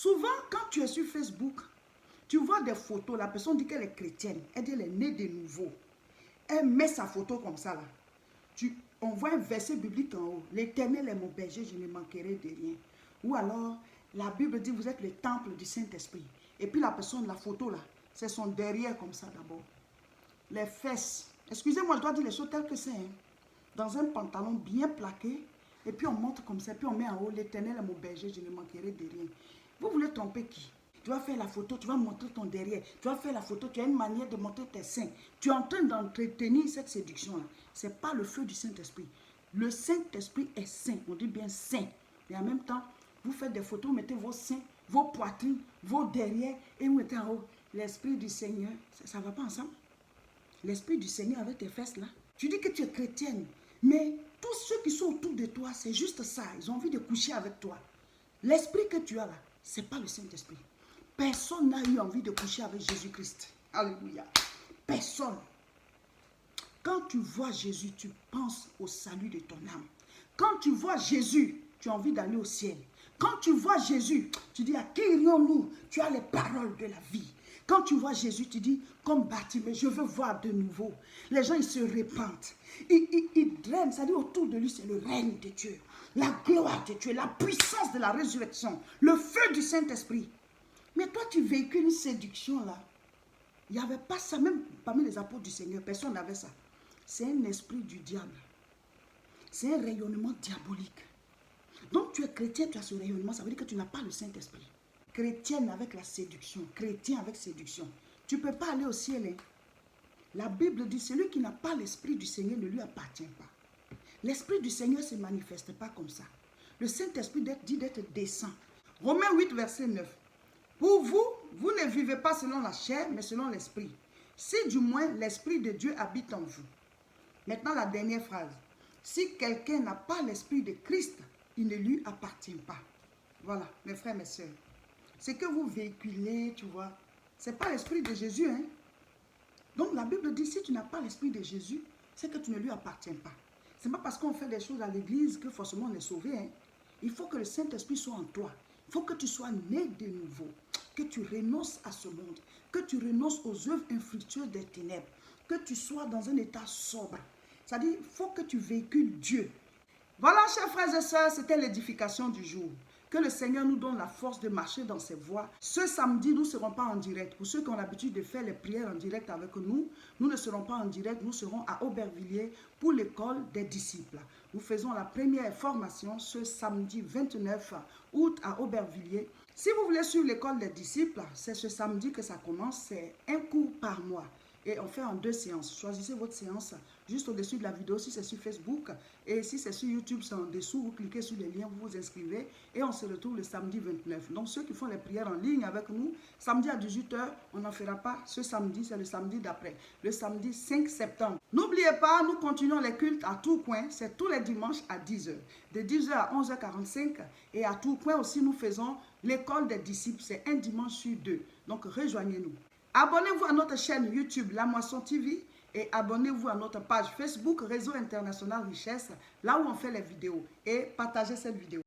Souvent, quand tu es sur Facebook, tu vois des photos, la personne dit qu'elle est chrétienne, elle dit qu'elle est née de nouveau. Elle met sa photo comme ça là. On voit un verset biblique en haut. L'Éternel est mon berger, je ne manquerai de rien. Ou alors, la Bible dit, vous êtes le temple du Saint-Esprit. Et puis la personne, la photo là, c'est son derrière comme ça d'abord. Les fesses. Excusez-moi, je dois dire les choses telles que c'est. Hein. Dans un pantalon bien plaqué. Et puis on monte comme ça. Puis on met en haut, l'Éternel est mon berger, je ne manquerai de rien. Vous voulez tromper qui? Tu vas faire la photo, tu vas montrer ton derrière. Tu vas faire la photo, tu as une manière de montrer tes seins. Tu es en train d'entretenir cette séduction-là. Ce n'est pas le feu du Saint-Esprit. Le Saint-Esprit est saint. On dit bien saint. Et en même temps, vous faites des photos, vous mettez vos seins, vos poitrines, vos derrière et vous mettez en haut. L'Esprit du Seigneur, ça ne va pas ensemble. L'Esprit du Seigneur avec tes fesses là. Tu dis que tu es chrétienne, mais tous ceux qui sont autour de toi, c'est juste ça. Ils ont envie de coucher avec toi. L'Esprit que tu as là, ce n'est pas le Saint-Esprit. Personne n'a eu envie de coucher avec Jésus-Christ. Alléluia. Personne. Quand tu vois Jésus, tu penses au salut de ton âme. Quand tu vois Jésus, tu as envie d'aller au ciel. Quand tu vois Jésus, tu dis à qui irions-nous? Tu as les paroles de la vie. Quand tu vois Jésus, tu dis, comme Bartimée, je veux voir de nouveau. Les gens, ils se répandent. Ils drainent, c'est-à-dire autour de lui, c'est le règne de Dieu. La gloire de Dieu, la puissance de la résurrection, le feu du Saint-Esprit. Mais toi, tu véhicules une séduction là. Il n'y avait pas ça, même parmi les apôtres du Seigneur, personne n'avait ça. C'est un esprit du diable. C'est un rayonnement diabolique. Donc tu es chrétien, tu as ce rayonnement, ça veut dire que tu n'as pas le Saint-Esprit. Chrétienne avec la séduction, chrétien avec séduction. Tu ne peux pas aller au ciel. Hein? La Bible dit, celui qui n'a pas l'Esprit du Seigneur ne lui appartient pas. L'Esprit du Seigneur ne se manifeste pas comme ça. Le Saint-Esprit dit d'être décent. Romains 8, verset 9. Pour vous, vous ne vivez pas selon la chair, mais selon l'Esprit. Si du moins l'Esprit de Dieu habite en vous. Maintenant, la dernière phrase. Si quelqu'un n'a pas l'Esprit de Christ, il ne lui appartient pas. Voilà, mes frères, mes sœurs. Ce que vous véhiculez, tu vois, ce n'est pas l'Esprit de Jésus. Hein? Donc, la Bible dit, si tu n'as pas l'Esprit de Jésus, c'est que tu ne lui appartiens pas. Ce n'est pas parce qu'on fait des choses à l'église que forcément on est sauvé. Hein? Il faut que le Saint-Esprit soit en toi. Il faut que tu sois né de nouveau, que tu renonces à ce monde, que tu renonces aux œuvres infructueuses des ténèbres, que tu sois dans un état sobre. C'est-à-dire, il faut que tu véhicules Dieu. Voilà, chers frères et sœurs, c'était l'édification du jour. Que le Seigneur nous donne la force de marcher dans ses voies. Ce samedi, nous ne serons pas en direct. Pour ceux qui ont l'habitude de faire les prières en direct avec nous, nous ne serons pas en direct. Nous serons à Aubervilliers pour l'école des disciples. Nous faisons la première formation ce samedi 29 août à Aubervilliers. Si vous voulez suivre l'école des disciples, c'est ce samedi que ça commence. C'est un cours par mois. Et on fait en 2 séances. Choisissez votre séance juste au-dessus de la vidéo si c'est sur Facebook. Et si c'est sur YouTube, c'est en dessous. Vous cliquez sur les liens, vous vous inscrivez. Et on se retrouve le samedi 29. Donc ceux qui font les prières en ligne avec nous, samedi à 18 h, on n'en fera pas ce samedi, c'est le samedi d'après. Le samedi 5 septembre. N'oubliez pas, nous continuons les cultes à Tourcoing. C'est tous les dimanches à 10 h. De 10 h à 11 h 45. Et à Tourcoing aussi, nous faisons l'école des disciples. C'est un dimanche sur 2. Donc rejoignez-nous. Abonnez-vous à notre chaîne YouTube La Moisson TV et abonnez-vous à notre page Facebook Réseau International Richesse, là où on fait les vidéos, et partagez cette vidéo.